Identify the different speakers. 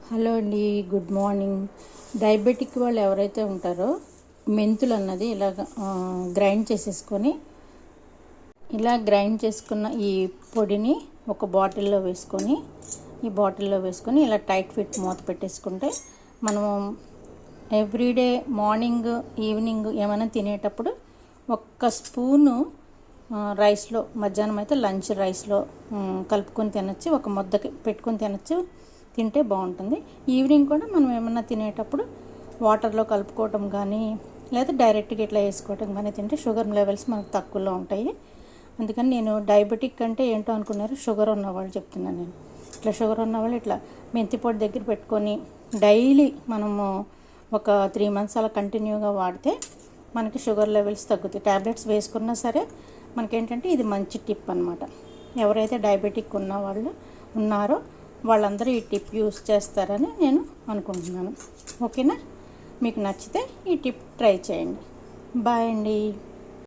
Speaker 1: Hello అండి, good morning. Diabetic వాళ్ళు ఎవరైతే ఉంటారో మెంతులు అన్నది గ్రైండ్ చేసేసుకొని గ్రైండ్ చేసుకున్న ఈ పొడిని ఒక బాటిల్లో వేసుకొని ఇలా టైట్ ఫిట్ మూత పెట్టేసుకుంటే మనము ఎవ్రీడే మార్నింగ్ ఈవినింగ్ ఏమైనా తినేటప్పుడు ఒక్క స్పూను రైస్లో, మధ్యాహ్నం అయితే లంచ్ రైస్లో కలుపుకొని తినచ్చు, ఒక ముద్దకి పెట్టుకొని తినచ్చు. తింటే బాగుంటుంది. ఈవినింగ్ కూడా మనం ఏమన్నా తినేటప్పుడు వాటర్లో కలుపుకోవటం కానీ లేదా డైరెక్ట్గా ఇట్లా వేసుకోవటం కానీ తింటే షుగర్ లెవెల్స్ మనకు తక్కువలో ఉంటాయి. అందుకని నేను డయాబెటిక్ అంటే ఏంటో అనుకున్నారు, షుగర్ ఉన్నవాళ్ళు చెప్తున్నాను. నేను ఇట్లా షుగర్ ఉన్నవాళ్ళు ఇట్లా మెంతి పొడి దగ్గర పెట్టుకొని డైలీ మనము ఒక 3 months అలా కంటిన్యూగా వాడితే మనకి షుగర్ లెవెల్స్ తగ్గుతాయి. ట్యాబ్లెట్స్ వేసుకున్నా సరే మనకేంటంటే ఇది మంచి టిప్ అనమాట. ఎవరైతే డయాబెటిక్ ఉన్నారో వాళ్ళందరూ ఈ టిప్ యూస్ చేస్తారని నేను అనుకుంటున్నాను. ఓకేనా? మీకు నచ్చితే ఈ టిప్ ట్రై చేయండి. బాయ్ అండి.